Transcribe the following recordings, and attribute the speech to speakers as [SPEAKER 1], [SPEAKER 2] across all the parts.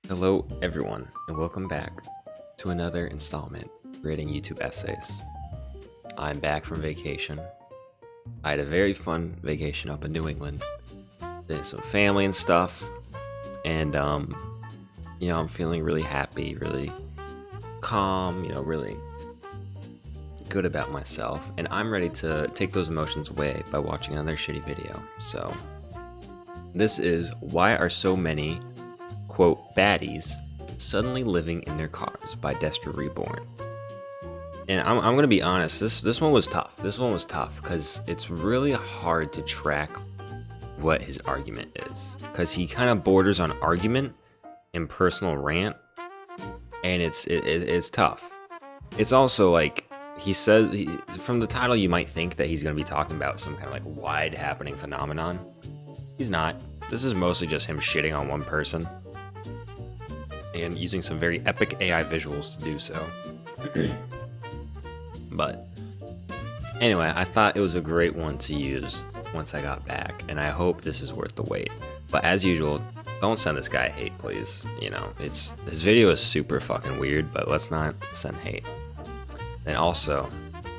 [SPEAKER 1] Hello everyone, and welcome back to another installment grading YouTube essays. I'm back from vacation. I had a very fun vacation up in New England. Did some family and stuff, and I'm feeling really happy, really calm, really good about myself, and I'm ready to take those emotions away by watching another shitty video. So this is why are so many quote baddies suddenly living in their cars by Destro Reborn. And I'm gonna be honest, this one was tough. This one was tough because it's really hard to track what his argument is, because he kind of borders on argument and personal rant, and it's tough. It's also like he says, from the title you might think that he's gonna be talking about some kind of like wide happening phenomenon. He's not. This is mostly just him shitting on one person and using some very epic AI visuals to do so. But anyway, I thought it was a great one to use once I got back, and I hope this is worth the wait. But as usual, don't send this guy hate, please. His video is super fucking weird, but let's not send hate. And also,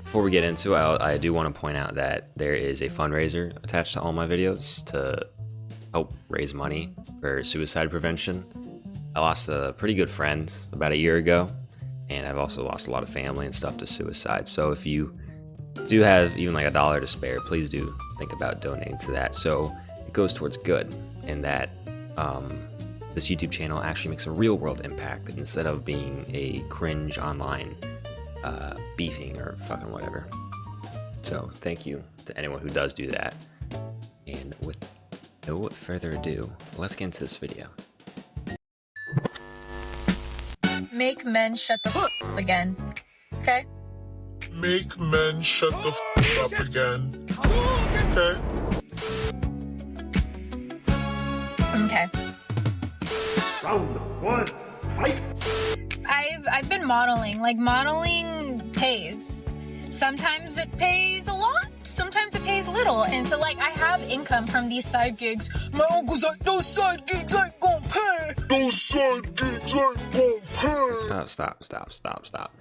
[SPEAKER 1] before we get into it, I do want to point out that there is a fundraiser attached to all my videos to help raise money for suicide prevention. I lost a pretty good friend about a year ago, and I've also lost a lot of family and stuff to suicide. So if you do have even like $1 to spare, please do think about donating to that, so it goes towards good, and that this YouTube channel actually makes a real world impact instead of being a cringe online beefing or fucking whatever. So thank you to anyone who does do that. And with no further ado, let's get into this video.
[SPEAKER 2] Make men shut the fuck up again. Okay?
[SPEAKER 3] Make men shut the f up again. Okay?
[SPEAKER 2] Okay.
[SPEAKER 3] Round one, fight!
[SPEAKER 2] I've been modeling. Like, modeling pays. Sometimes it pays a lot, sometimes it pays little. And so, like, I have income from these side gigs. My uncle's like, those side gigs ain't gonna pay. Those side gigs ain't gonna pay.
[SPEAKER 1] Stop.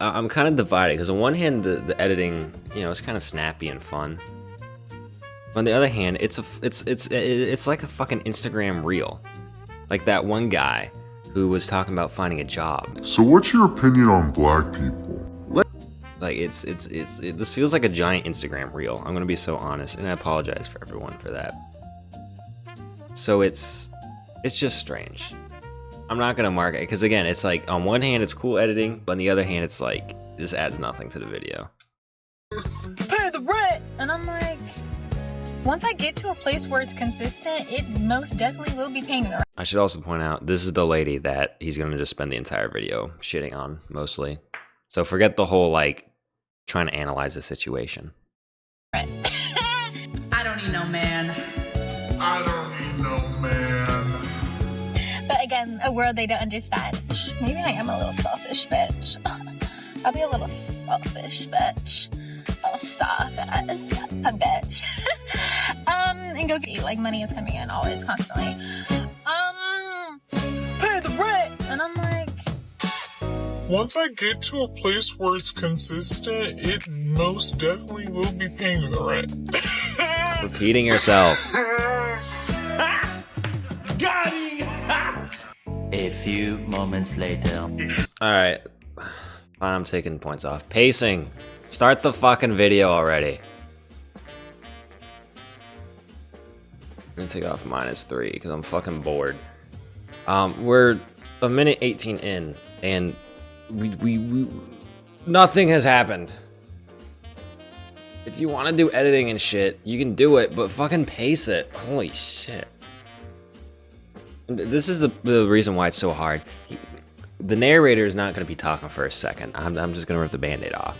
[SPEAKER 1] I'm kind of divided, because on one hand, the editing, it's kind of snappy and fun. On the other hand, it's like a fucking Instagram reel, like that one guy who was talking about finding a job.
[SPEAKER 4] So what's your opinion on black people?
[SPEAKER 1] Like this feels like a giant Instagram reel. I'm gonna be so honest, and I apologize for everyone for that. So it's just strange. I'm not gonna mark it, because again, it's like on one hand it's cool editing, but on the other hand it's like this adds nothing to the video.
[SPEAKER 2] Pay the rent! And I'm like, once I get to a place where it's consistent, it most definitely will be paying the rent.
[SPEAKER 1] I should also point out, this is the lady that he's gonna just spend the entire video shitting on, mostly. So forget the whole like trying to analyze the situation.
[SPEAKER 2] I
[SPEAKER 5] don't need no man.
[SPEAKER 3] I don't need no man.
[SPEAKER 2] But again, a word they don't understand. Maybe I am a little selfish bitch. I'll be a little selfish bitch. Oh, soft a bitch. And go get you. Like, money is coming in always, constantly. Pay the rent! And I'm like,
[SPEAKER 3] Once I get to a place where it's consistent, it most definitely will be paying the rent.
[SPEAKER 1] Repeating yourself.
[SPEAKER 3] Got it!
[SPEAKER 6] A few moments later.
[SPEAKER 1] Alright. Fine, I'm taking points off. Pacing. Start the fucking video already. I'm gonna take off -3 because I'm fucking bored. We're a minute 18 in, and we nothing has happened. If you want to do editing and shit, you can do it, but fucking pace it. Holy shit. This is the reason why it's so hard. The narrator is not going to be talking for a second. I'm just going to rip the band-aid off.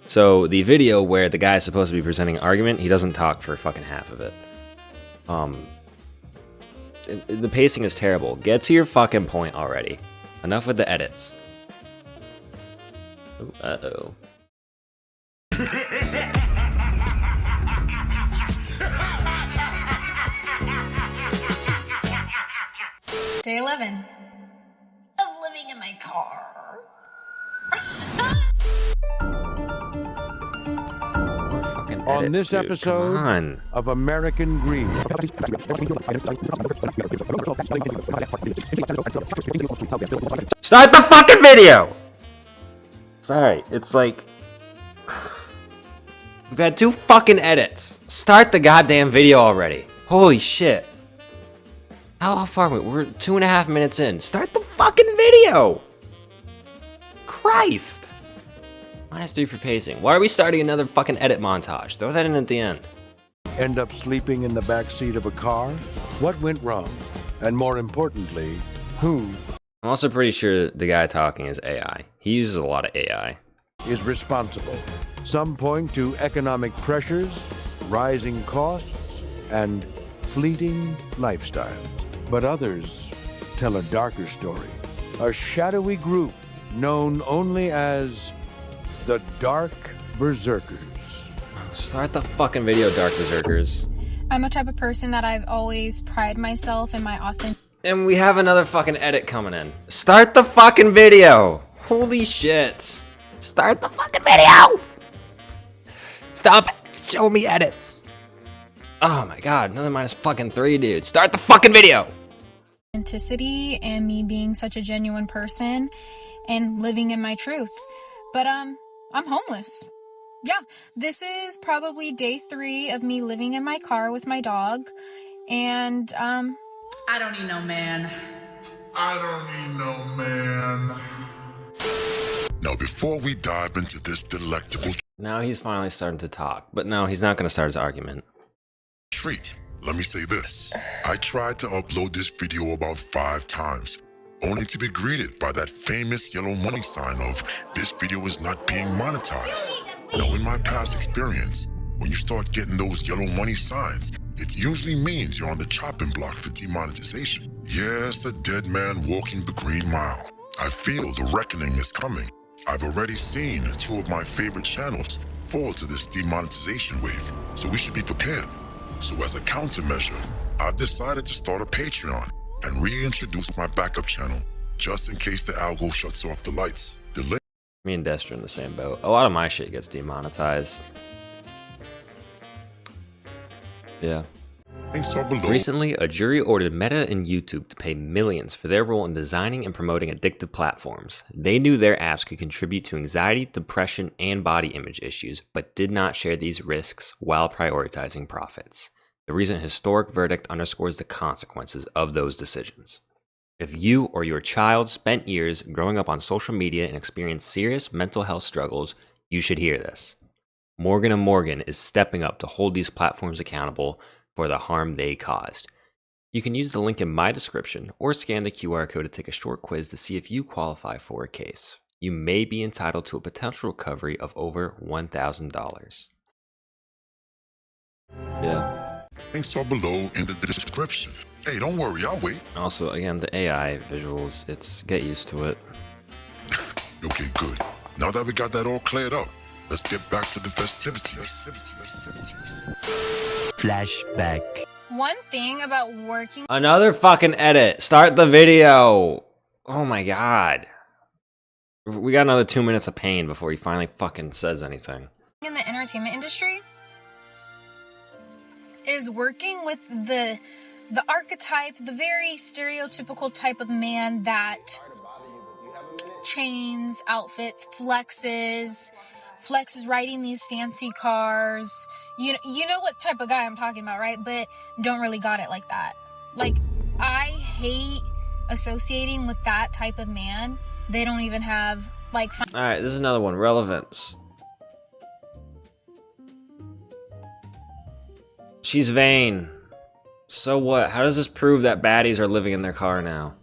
[SPEAKER 1] So the video where the guy is supposed to be presenting an argument, he doesn't talk for fucking half of it. The pacing is terrible. Get to your fucking point already. Enough with the edits. Ooh, uh-oh.
[SPEAKER 2] Day 11 of living in my car.
[SPEAKER 7] On this episode of American Greed.
[SPEAKER 1] Start the fucking video! Sorry, it's like... We've had 2 fucking edits. Start the goddamn video already. Holy shit. How far are we? We're 2.5 minutes in. Start the fucking video! Christ! -3 for pacing. Why are we starting another fucking edit montage? Throw that in at the end.
[SPEAKER 7] End up sleeping in the back seat of a car? What went wrong? And more importantly, who
[SPEAKER 1] I'm also pretty sure the guy talking is AI. He uses a lot of AI.
[SPEAKER 7] is responsible? Some point to economic pressures, rising costs, and fleeting lifestyles. But others tell a darker story. A shadowy group known only as the Dark Berserkers.
[SPEAKER 1] Start the fucking video, Dark Berserkers.
[SPEAKER 2] I'm a type of person that I've always prided myself in my authentic.
[SPEAKER 1] And we have another fucking edit coming in. Start the fucking video! Holy shit. Start the fucking video! Stop it! Show me edits! Oh my god, another -3, dude. Start the fucking video!
[SPEAKER 2] Authenticity and me being such a genuine person and living in my truth. But I'm homeless. Yeah, this is probably day 3 of me living in my car with my dog. And
[SPEAKER 5] I don't need no man.
[SPEAKER 3] I don't need no man.
[SPEAKER 4] Now, before we dive into this delectable
[SPEAKER 1] Now he's finally starting to talk. But no, he's not gonna start his argument.
[SPEAKER 4] treat, let me say this. I tried to upload this video about 5 times, only to be greeted by that famous yellow money sign of this video is not being monetized. Now, in my past experience, when you start getting those yellow money signs, it usually means you're on the chopping block for demonetization. Yes, a dead man walking the green mile. I feel the reckoning is coming. I've already seen 2 of my favorite channels fall to this demonetization wave, so we should be prepared. So as a countermeasure, I've decided to start a Patreon and reintroduce my backup channel, just in case the algo shuts off the lights. The link
[SPEAKER 1] Me and Destro in the same boat. A lot of my shit gets demonetized. Yeah.
[SPEAKER 4] links are below.
[SPEAKER 1] Recently, a jury ordered Meta and YouTube to pay millions for their role in designing and promoting addictive platforms. They knew their apps could contribute to anxiety, depression, and body image issues, but did not share these risks while prioritizing profits. The recent historic verdict underscores the consequences of those decisions. If you or your child spent years growing up on social media and experienced serious mental health struggles, you should hear this. Morgan & Morgan is stepping up to hold these platforms accountable for the harm they caused. You can use the link in my description or scan the QR code to take a short quiz to see if you qualify for a case. You may be entitled to a potential recovery of over $1,000. Yeah.
[SPEAKER 4] Links are below in the description. Hey, don't worry, I'll wait.
[SPEAKER 1] Also, again, the AI visuals, it's get used to it.
[SPEAKER 4] Okay, good. Now that we got that all cleared up, let's get back to the festivities.
[SPEAKER 6] Flashback.
[SPEAKER 2] one thing about working
[SPEAKER 1] Another fucking edit. Start the video. Oh my god. We got another 2 minutes of pain before he finally fucking says anything.
[SPEAKER 2] in the entertainment industry is working with the archetype, the very stereotypical type of man that chains, outfits, flexes riding these fancy cars. You know what type of guy I'm talking about, right? But don't really got it like that. Like, I hate associating with that type of man. They don't even have, like...
[SPEAKER 1] Alright, this is another one. Relevance. She's vain. So what? How does this prove that baddies are living in their car now?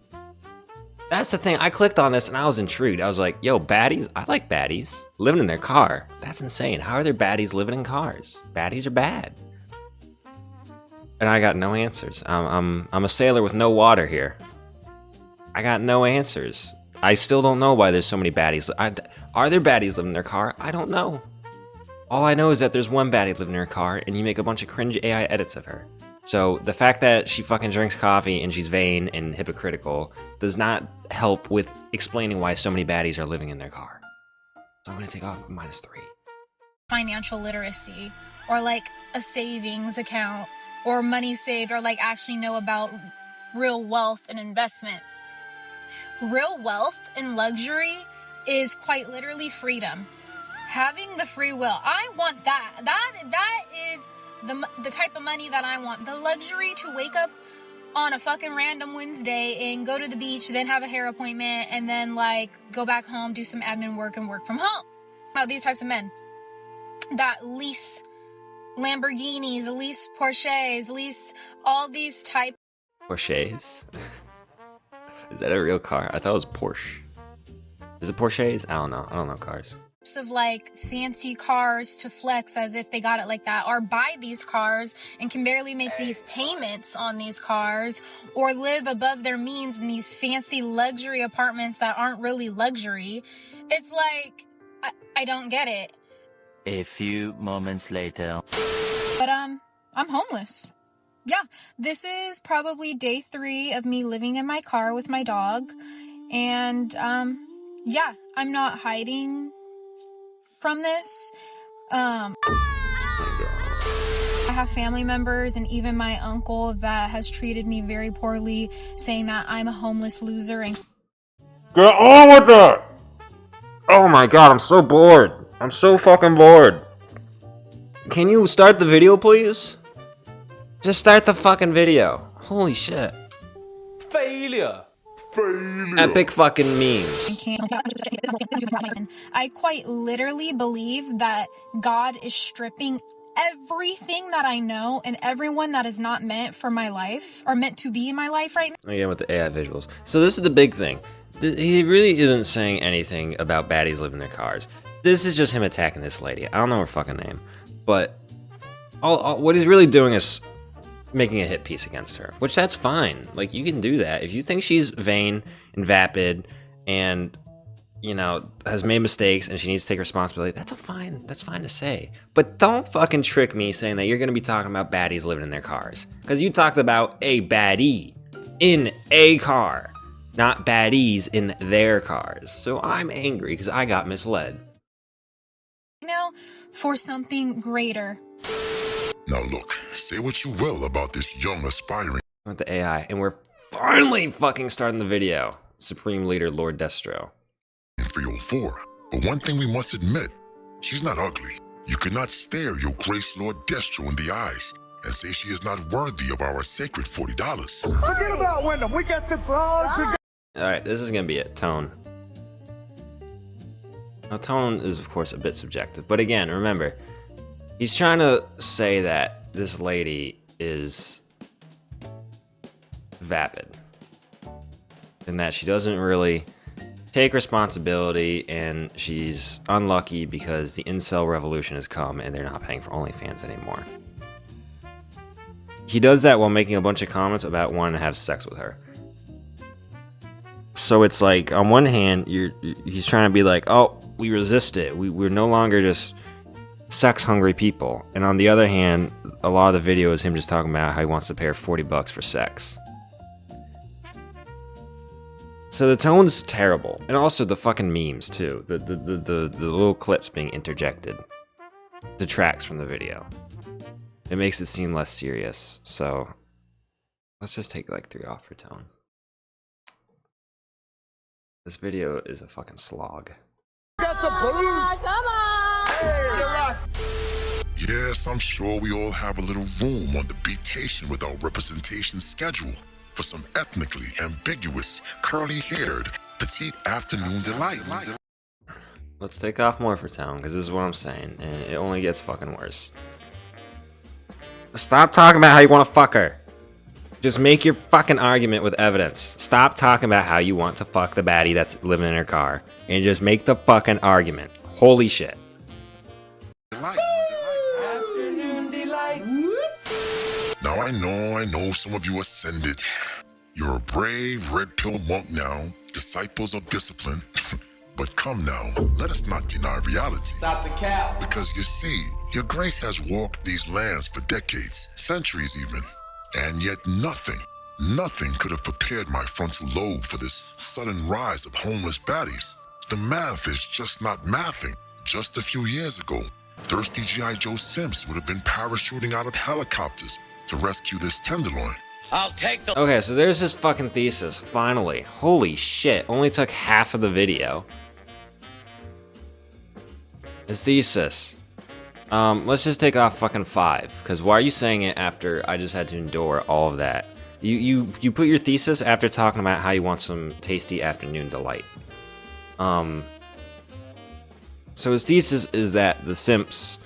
[SPEAKER 1] That's the thing. I clicked on this and I was intrigued. I was like, yo, baddies? I like baddies. Living in their car. That's insane. How are there baddies living in cars? Baddies are bad. And I got no answers. I'm a sailor with no water here. I got no answers. I still don't know why there's so many baddies. Are there baddies living in their car? I don't know. All I know is that there's one baddie living in her car and you make a bunch of cringe AI edits of her. So the fact that she fucking drinks coffee and she's vain and hypocritical does not help with explaining why so many baddies are living in their car. So I'm gonna take off -3.
[SPEAKER 2] Financial literacy, or like a savings account, or money saved, or like actually know about real wealth and investment. Real wealth and luxury is quite literally freedom. Having the free will. I want that. That is the type of money that I want. The luxury to wake up on a fucking random Wednesday and go to the beach, then have a hair appointment, and then like go back home, do some admin work, and work from home. About these types of men that lease Lamborghinis, lease Porsches, lease all these type.
[SPEAKER 1] Porsches? Is that a real car? I thought it was Porsche. Is it Porsches? I don't know. I don't know cars.
[SPEAKER 2] Of like fancy cars to flex as if they got it like that, or buy these cars and can barely make these payments on these cars, or live above their means in these fancy luxury apartments that aren't really luxury. It's like, I don't get it.
[SPEAKER 6] A few moments later.
[SPEAKER 2] But I'm homeless. Yeah, this is probably day 3 of me living in my car with my dog, and yeah, I'm not hiding from this. I have family members and even my uncle that has treated me very poorly, saying that I'm a homeless loser and
[SPEAKER 1] get on with that! Oh my god, I'm so bored. I'm so fucking bored. Can you start the video, please? Just start the fucking video. Holy shit.
[SPEAKER 8] Failure.
[SPEAKER 1] Epic fucking memes.
[SPEAKER 2] I quite literally believe that God is stripping everything that I know and everyone that is not meant for my life, or meant to be in my life right now.
[SPEAKER 1] Again with the AI visuals. So this is the big thing. He really isn't saying anything about baddies living in their cars. This is just him attacking this lady. I don't know her fucking name. But what he's really doing is making a hit piece against her, which that's fine. Like, you can do that. If you think she's vain and vapid and, you know, has made mistakes and she needs to take responsibility, that's fine to say. But don't fucking trick me saying that you're going to be talking about baddies living in their cars. Because you talked about a baddie in a car, not baddies in their cars. So I'm angry because I got misled.
[SPEAKER 2] Now, for something greater.
[SPEAKER 4] Now look, say what you will about this young aspiring
[SPEAKER 1] With the AI, and we're finally fucking starting the video. Supreme Leader Lord Destro.
[SPEAKER 4] 304. But one thing we must admit, she's not ugly. You cannot stare your grace Lord Destro in the eyes and say she is not worthy of our sacred $40.
[SPEAKER 9] Forget about Wyndham. We got the clothes.
[SPEAKER 1] Alright, this is gonna be it. Tone. Now, tone is, of course, a bit subjective. But again, remember, he's trying to say that this lady is vapid. And that she doesn't really take responsibility, and she's unlucky because the incel revolution has come and they're not paying for OnlyFans anymore. He does that while making a bunch of comments about wanting to have sex with her. So it's like, on one hand, he's trying to be like, oh, we resist it. We're no longer just sex-hungry people. And on the other hand, a lot of the video is him just talking about how he wants to pay her $40 for sex. So the tone's terrible. And also the fucking memes, too. The little clips being interjected detracts from the video. It makes it seem less serious. So let's just take like 3 off for tone. This video is a fucking slog.
[SPEAKER 9] Got the booze.
[SPEAKER 2] Come on!
[SPEAKER 9] Hey,
[SPEAKER 4] Yes, I'm sure we all have a little room on the beatation with our representation schedule for some ethnically ambiguous, curly-haired, petite afternoon delight.
[SPEAKER 1] Let's take off more for town, because this is what I'm saying, and it only gets fucking worse. Stop talking about how you want to fuck her. Just make your fucking argument with evidence. Stop talking about how you want to fuck the baddie that's living in her car, and just make the fucking argument. Holy shit.
[SPEAKER 8] Afternoon delight.
[SPEAKER 4] Now I know some of you ascended. You're a brave red pill monk now, disciples of discipline. But come now, let us not deny reality.
[SPEAKER 8] Stop the cap.
[SPEAKER 4] Because you see, your grace has walked these lands for decades, centuries even. And yet nothing could have prepared my frontal lobe for this sudden rise of homeless baddies. The math is just not mathing. Just a few years ago, thirsty G.I. Joe Simps would have been parachuting out of helicopters to rescue this tenderloin.
[SPEAKER 6] I'll take the.
[SPEAKER 1] Okay, so there's his fucking thesis, finally. Holy shit, only took half of the video. His thesis. Let's just take off fucking 5, because why are you saying it after I just had to endure all of that? You put your thesis after talking about how you want some tasty afternoon delight. So his thesis is that the simps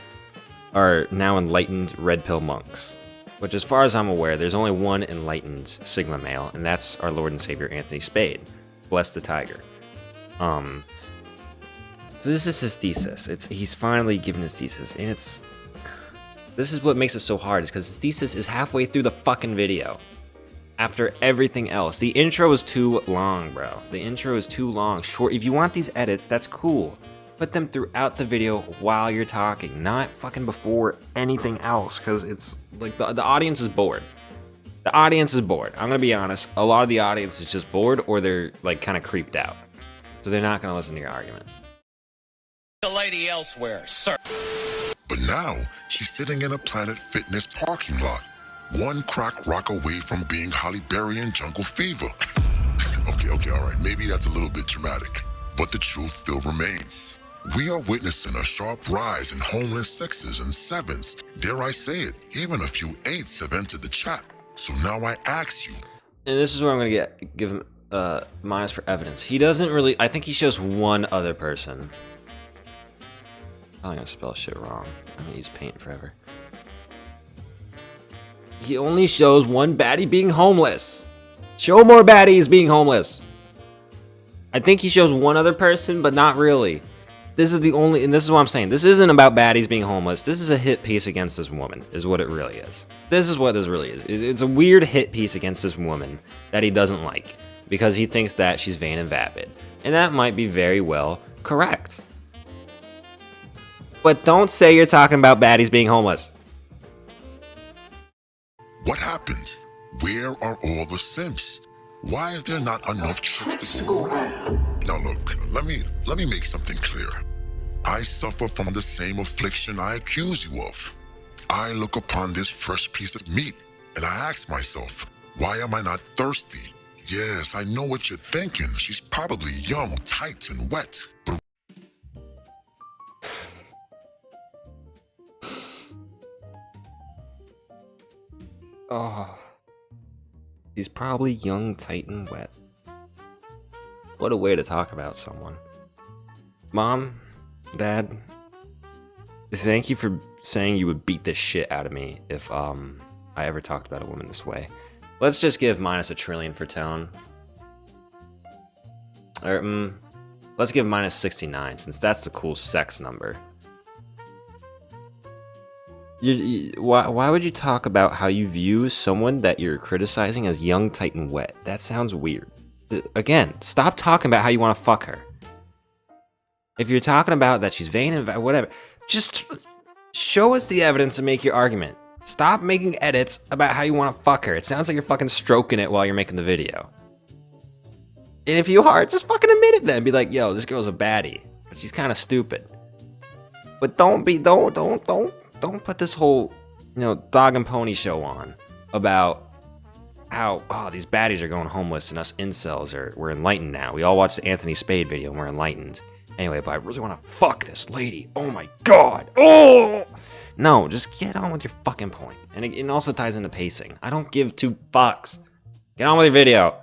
[SPEAKER 1] are now enlightened red pill monks. Which, as far as I'm aware, there's only one enlightened Sigma male, and that's our Lord and Savior Anthony Spade. Bless the tiger. So this is his thesis. He's finally given his thesis, and this is what makes it so hard, is because his thesis is halfway through the fucking video. After everything else. The intro is too long, bro. The intro is too long. Short. If you want these edits, that's cool. Put them throughout the video while you're talking, not fucking before anything else, because it's like the audience is bored. The audience is bored. I'm gonna be honest. A lot of the audience is just bored, or they're like kind of creeped out, so they're not gonna listen to your argument.
[SPEAKER 6] The lady elsewhere, sir.
[SPEAKER 4] But now, she's sitting in a Planet Fitness parking lot, one crack rock away from being Halle Berry in Jungle Fever. Okay, alright, maybe that's a little bit dramatic, but the truth still remains. We are witnessing a sharp rise in homeless 6s and 7s. Dare I say it, even a few 8s have entered the chat. So now I ask you.
[SPEAKER 1] And this is where I'm gonna give him minus for evidence. He doesn't really. I think he shows one other person. I'm gonna spell shit wrong. I'm gonna use paint forever. He only shows one baddie being homeless. Show more baddies being homeless. I think he shows one other person, but not really. This is the only, and this is what I'm saying. This isn't about baddies being homeless. This is a hit piece against this woman, is what it really is. This is what this really is. It's a weird hit piece against this woman that he doesn't like because he thinks that she's vain and vapid. And that might be very well correct. But don't say you're talking about baddies being homeless.
[SPEAKER 4] What happened? Where are all the simps? Why is there not enough tricks to go around? Now look, let me make something clear. I suffer from the same affliction I accuse you of. I look upon this fresh piece of meat and I ask myself, why am I not thirsty? Yes, I know what you're thinking. She's probably young, tight, and wet. But
[SPEAKER 1] oh, he's probably young, tight, and wet. What a way to talk about someone. Mom, Dad, thank you for saying you would beat the shit out of me if I ever talked about a woman this way. Let's just give minus a trillion for tone. Or, let's give minus 69, since that's the cool sex number. Why would you talk about how you view someone that you're criticizing as young, tight, and wet? That sounds weird. Again, stop talking about how you want to fuck her. If you're talking about that she's vain and whatever, just show us the evidence and make your argument. Stop making edits about how you want to fuck her. It sounds like you're fucking stroking it while you're making the video. And if you are, just fucking admit it then. Be like, yo, this girl's a baddie, but she's kind of stupid. But don't put this whole, dog and pony show on about how, these baddies are going homeless and us incels we're enlightened now. We all watched the Anthony Spade video and we're enlightened. Anyway, but I really want to fuck this lady. Oh my god. Oh! No, just get on with your fucking point. And it also ties into pacing. I don't give two fucks. Get on with your video.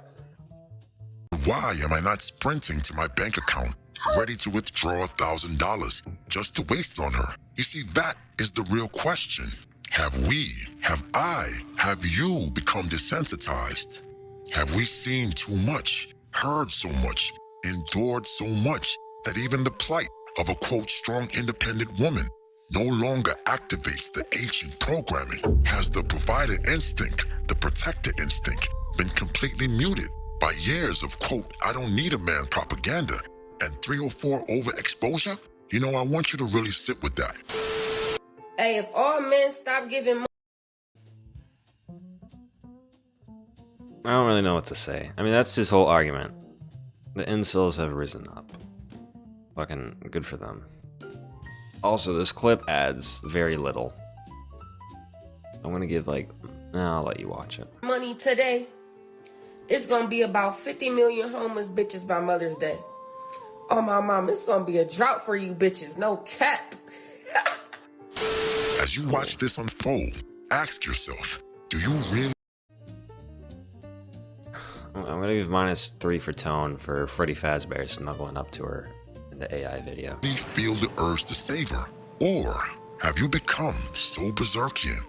[SPEAKER 4] why am I not sprinting to my bank account, ready to withdraw $1,000 just to waste on her? You see, that is the real question. Have we, have I, have you become desensitized? Have we seen too much, heard so much, endured so much that even the plight of a quote strong independent woman no longer activates the ancient programming? Has the provider instinct, the protector instinct, been completely muted by years of quote, I don't need a man propaganda and 304 overexposure? You know, I want you to really sit with that.
[SPEAKER 10] Hey, if all men stop giving money.
[SPEAKER 1] I don't really know what to say. I mean, that's his whole argument. The incels have risen up. Fucking good for them. Also, this clip adds very little. I'm gonna give like, nah, I'll let you watch it.
[SPEAKER 10] Money today, it's gonna be about 50 million homeless bitches by Mother's Day. Oh my mom, it's gonna be a drought for you bitches, no cap.
[SPEAKER 4] As you watch this unfold, ask yourself, do you really
[SPEAKER 1] I'm gonna give -3 for tone for Freddy Fazbear snuggling up to her in the AI video.
[SPEAKER 4] feel the urge to save her? Or have you become so berserkian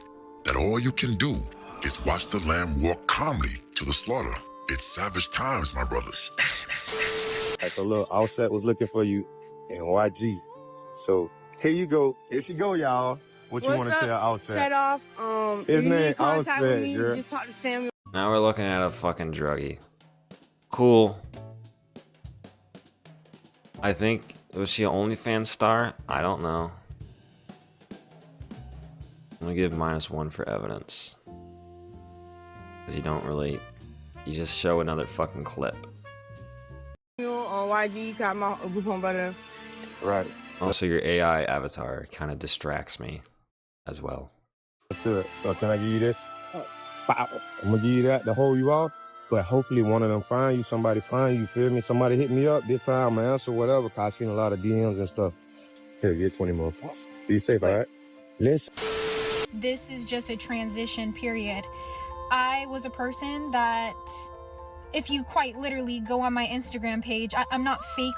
[SPEAKER 4] that all you can do is watch the lamb walk calmly to the slaughter? It's savage times, my brothers.
[SPEAKER 11] Like a little Offset was looking for you in YG. So here you go. Here she go, y'all. What you want to tell Offset?
[SPEAKER 12] Set off.
[SPEAKER 11] His
[SPEAKER 12] you
[SPEAKER 11] name
[SPEAKER 12] need contact with
[SPEAKER 11] Offset,
[SPEAKER 12] me,
[SPEAKER 11] girl.
[SPEAKER 12] just talk to Samuel.
[SPEAKER 1] Now we're looking at a fucking druggie. Cool. I think, was she an OnlyFans star? I don't know. I'm gonna give -1 for evidence. Because you don't really, you just show another fucking clip.
[SPEAKER 12] On YG, got my group home brother.
[SPEAKER 11] Right.
[SPEAKER 1] Also, your AI avatar kind of distracts me as well.
[SPEAKER 11] Let's do it. So can I give you this? Pow. I'm gonna give you that to hold you off. But hopefully one of them find you, somebody find you, feel me? Somebody hit me up. This time I'm gonna answer whatever, cause I seen a lot of DMs and stuff. Here, get 20 more. Be safe, all right? Listen.
[SPEAKER 2] This is just a transition period. I was a person that, if you quite literally go on my Instagram page, I'm not fake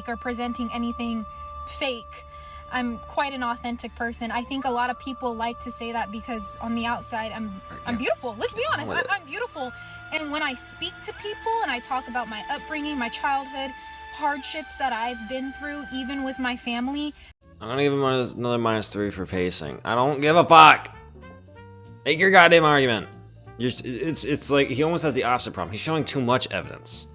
[SPEAKER 2] or presenting anything fake. I'm quite an authentic person. I think a lot of people like to say that because on the outside, I'm beautiful. Let's be honest, I'm beautiful. And when I speak to people and I talk about my upbringing, my childhood, hardships that I've been through, even with my family.
[SPEAKER 1] I'm gonna give him another -3 for pacing. I don't give a fuck. Make your goddamn argument. It's like he almost has the opposite problem. He's showing too much evidence.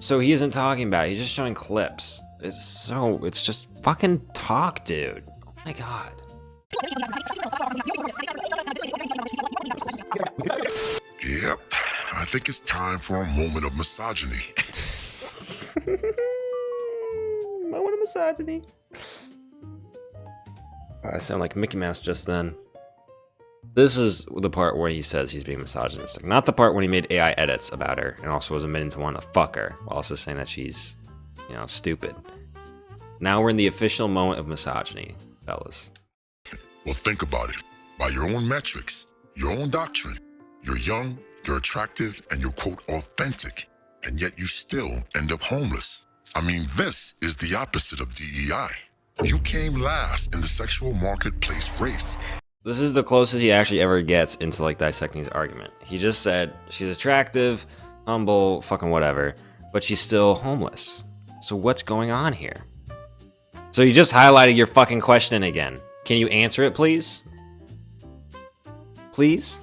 [SPEAKER 1] So he isn't talking about it. He's just showing clips. It's just fucking talk, dude. Oh my god.
[SPEAKER 4] Yep, I think it's time for a moment of misogyny.
[SPEAKER 1] Moment of misogyny. I sound like Mickey Mouse just then. This is the part where he says he's being misogynistic. Not the part when he made AI edits about her and also was admitting to wanting to fuck her, while also saying that she's, you know, stupid. Now we're in the official moment of misogyny, fellas.
[SPEAKER 4] Well, think about it. By your own metrics, your own doctrine, you're young, you're attractive, and you're, quote, authentic, and yet you still end up homeless. I mean, this is the opposite of DEI. You came last in the sexual marketplace race.
[SPEAKER 1] This is the closest he actually ever gets into like dissecting his argument. He just said she's attractive, humble, fucking whatever, but she's still homeless. So what's going on here? So you just highlighted your fucking question again. Can you answer it, please? Please?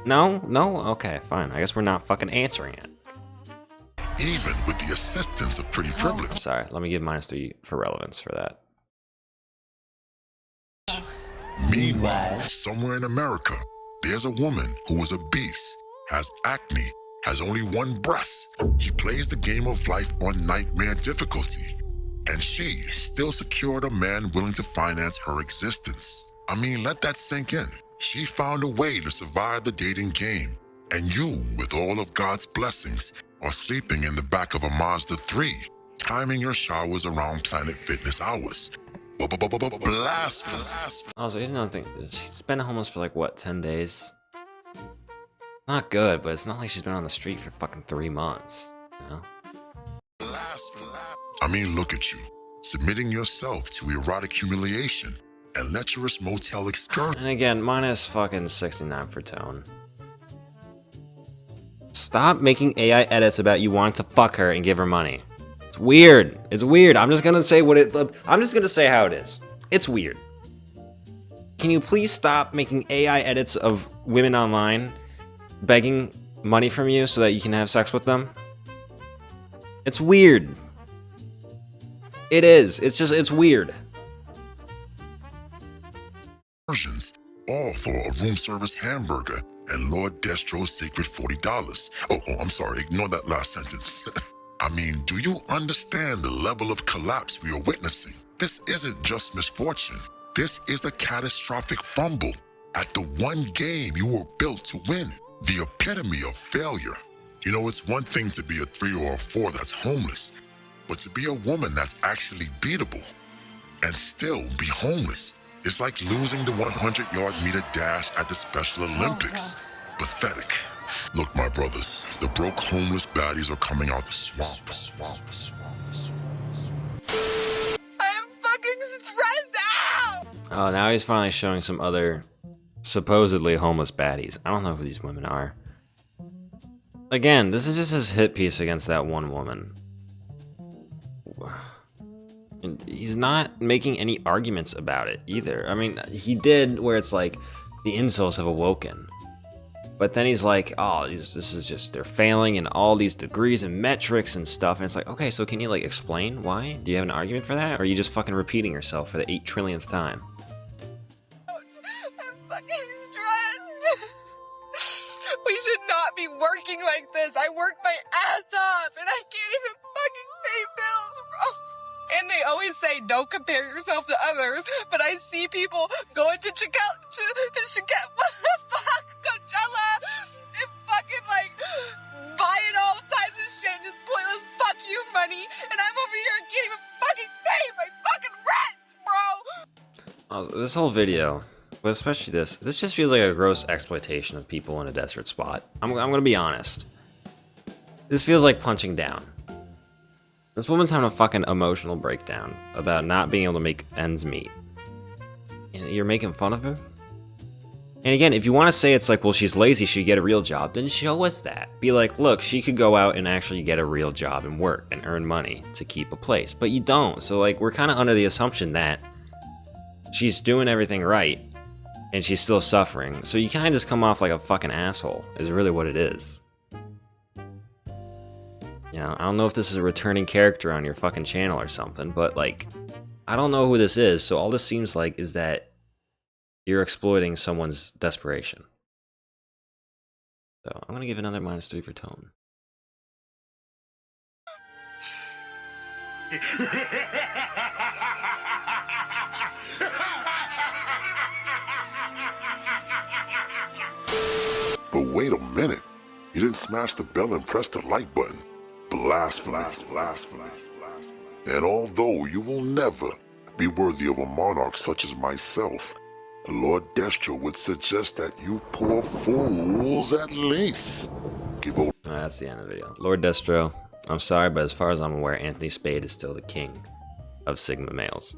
[SPEAKER 1] No? No? Okay, fine. I guess we're not fucking answering it.
[SPEAKER 4] Even with the assistance of pretty privilege.
[SPEAKER 1] Sorry, let me give -3 for relevance for that.
[SPEAKER 4] Meanwhile, somewhere in America, there's a woman who is a beast, has acne, has only one breast. She plays the game of life on nightmare difficulty. And she still secured a man willing to finance her existence. I mean, let that sink in. She found a way to survive the dating game. And you, with all of God's blessings, are sleeping in the back of a Mazda 3, timing your showers around Planet Fitness hours. Blasphemous.
[SPEAKER 1] Also, here's another thing. She's been homeless for like, what, 10 days? Not good, but it's not like she's been on the street for fucking 3 months, you know?
[SPEAKER 4] I mean, look at you, submitting yourself to erotic humiliation and lecherous motel excursion.
[SPEAKER 1] And again, -69 for tone. Stop making AI edits about you wanting to fuck her and give her money. It's weird. It's weird. I'm just gonna say I'm just gonna say how it is. It's weird. Can you please stop making AI edits of women online begging money from you so that you can have sex with them? It's weird. It is. It's weird.
[SPEAKER 4] all for a room service hamburger and Lord Destro's secret $40. Oh, I'm sorry, ignore that last sentence. I mean, do you understand the level of collapse we are witnessing? This isn't just misfortune. This is a catastrophic fumble at the one game you were built to win. The epitome of failure. You know, it's one thing to be a 3 or a 4 that's homeless, but to be a woman that's actually beatable and still be homeless is like losing the 100-yard meter dash at the Special Olympics. Pathetic. Look, my brothers, the broke homeless baddies are coming out the swamp.
[SPEAKER 5] I'm fucking stressed out!
[SPEAKER 1] Oh, now he's finally showing some other supposedly homeless baddies. I don't know who these women are. Again, this is just his hit piece against that one woman. And he's not making any arguments about it either. I mean, he did where it's like the incels have awoken. But then he's like, oh, this is just, they're failing in all these degrees and metrics and stuff. And it's like, okay, so can you like explain why? Do you have an argument for that? Or are you just fucking repeating yourself for the 8 trillionth time?
[SPEAKER 5] I'm fucking stressed. We should not be working like this. I work my ass off and I can't even fucking pay bills, bro. And they always say don't compare yourself to others, but I see people going to Chicago, what the fuck, Coachella, and fucking like buying all types of shit, just pointless fuck you money, and I'm over here and can't even fucking pay my fucking rent, bro.
[SPEAKER 1] Oh, this whole video, but especially this just feels like a gross exploitation of people in a desperate spot. I'm gonna be honest. This feels like punching down. This woman's having a fucking emotional breakdown about not being able to make ends meet. And you're making fun of her? And again, if you want to say it's like, well, she's lazy, she get a real job, then show us that. Be like, look, she could go out and actually get a real job and work and earn money to keep a place. But you don't. So like, we're kind of under the assumption that she's doing everything right and she's still suffering. So you kind of just come off like a fucking asshole, is really what it is. You know, I don't know if this is a returning character on your fucking channel or something, but like, I don't know who this is, so all this seems like is that you're exploiting someone's desperation. So I'm gonna give another -3 for tone.
[SPEAKER 4] But wait a minute. You didn't smash the bell and press the like button. Blasphemy. And although you will never be worthy of a monarch such as myself, Lord Destro would suggest that you poor fools at least give over.
[SPEAKER 1] That's the end of the video. Lord Destro, I'm sorry, but as far as I'm aware, Anthony Spade is still the king of Sigma males.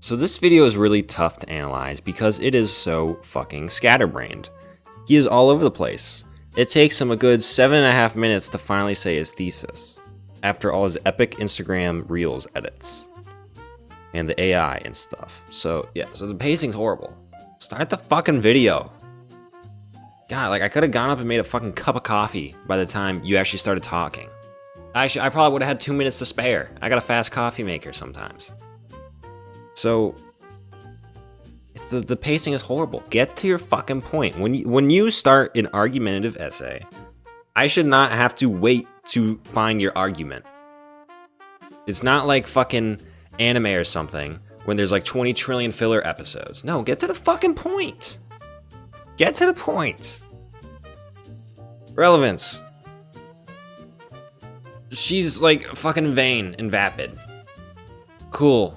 [SPEAKER 1] So this video is really tough to analyze because it is so fucking scatterbrained. He is all over the place. It takes him a good 7.5 minutes to finally say his thesis, after all his epic Instagram Reels edits, and the AI and stuff. So yeah, so the pacing's horrible. Start the fucking video. God, like I could have gone up and made a fucking cup of coffee by the time you actually started talking. I probably would have had 2 minutes to spare. I got a fast coffee maker sometimes. So the pacing is horrible. Get to your fucking point. When you start an argumentative essay, I should not have to wait to find your argument. It's not like fucking anime or something when there's like 20 trillion filler episodes. No, get to the fucking point. Get to the point. Relevance. She's like fucking vain and vapid. Cool.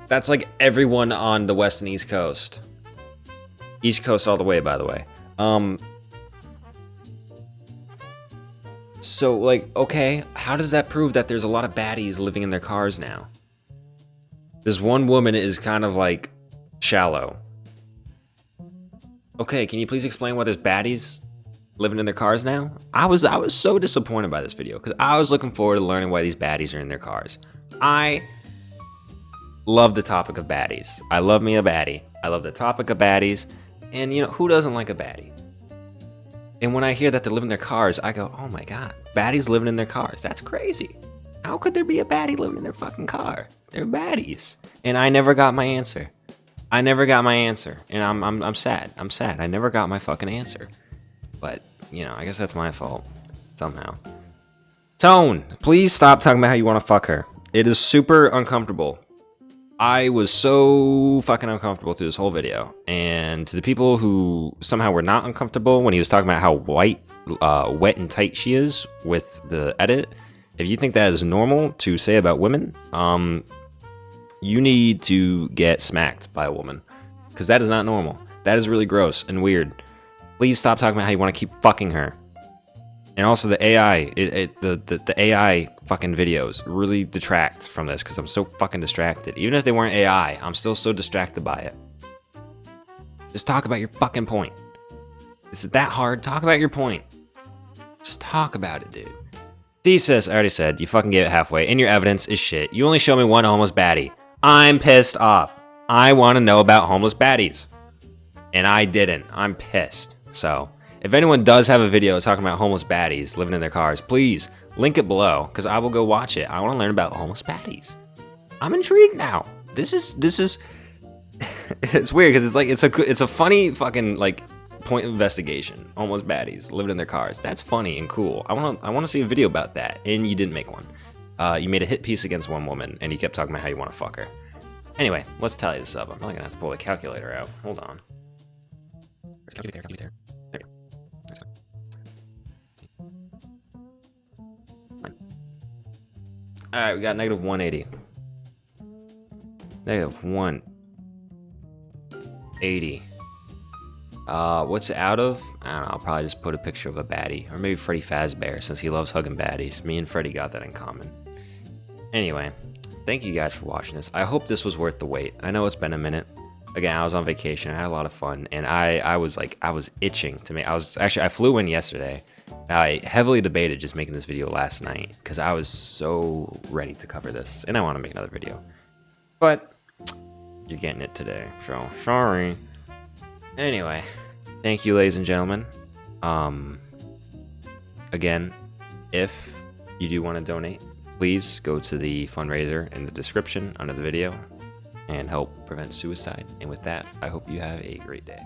[SPEAKER 1] That's like everyone on the West and East Coast. East Coast all the way, by the way. So, like, okay, how does that prove that there's a lot of baddies living in their cars now? This one woman is kind of, like, shallow. Okay, can you please explain why there's baddies living in their cars now? I was so disappointed by this video, because I was looking forward to learning why these baddies are in their cars. I love the topic of baddies. I love me a baddie. I love the topic of baddies. And, you know, who doesn't like a baddie? And when I hear that they live in their cars, I go, oh my god, baddies living in their cars. That's crazy. How could there be a baddie living in their fucking car? They're baddies. And I never got my answer. I never got my answer, and I'm sad. I'm sad. I never got my fucking answer. But, you know, I guess that's my fault. Somehow. Tone, please stop talking about how you want to fuck her. It is super uncomfortable. I was so fucking uncomfortable through this whole video. And to the people who somehow were not uncomfortable when he was talking about how wet and tight she is with the edit, if you think that is normal to say about women, you need to get smacked by a woman. Because that is not normal. That is really gross and weird. Please stop talking about how you want to keep fucking her. And also the AI, the AI fucking videos really detract from this because I'm so fucking distracted. Even if they weren't AI, I'm still so distracted by it. Just talk about your fucking point. Is it that hard? Talk about your point. Just talk about it, dude. Thesis, I already said, you fucking gave it halfway, and your evidence is shit. You only show me one homeless baddie. I'm pissed off. I want to know about homeless baddies. And I didn't. I'm pissed. So, if anyone does have a video talking about homeless baddies living in their cars, please link it below, because I will go watch it. I want to learn about homeless baddies. I'm intrigued now. This is it's weird because it's like it's a funny fucking like point of investigation. Homeless baddies living in their cars. That's funny and cool. I want to see a video about that, and you didn't make one. You made a hit piece against one woman, and you kept talking about how you want to fuck her. Anyway, let's tally this up. I'm probably gonna have to pull the calculator out. Hold on. Calculator. There you go. Alright, we got negative 180. Negative 180. What's it out of? I don't know, I'll probably just put a picture of a baddie. Or maybe Freddy Fazbear, since he loves hugging baddies. Me and Freddy got that in common. Anyway, thank you guys for watching this. I hope this was worth the wait. I know it's been a minute. Again, I was on vacation. I had a lot of fun, and I was itching to make. I flew in yesterday. I heavily debated just making this video last night because I was so ready to cover this, and I want to make another video. But you're getting it today, so sorry. Anyway, thank you, ladies and gentlemen. Again, if you do want to donate, please go to the fundraiser in the description under the video and help prevent suicide. And with that, I hope you have a great day.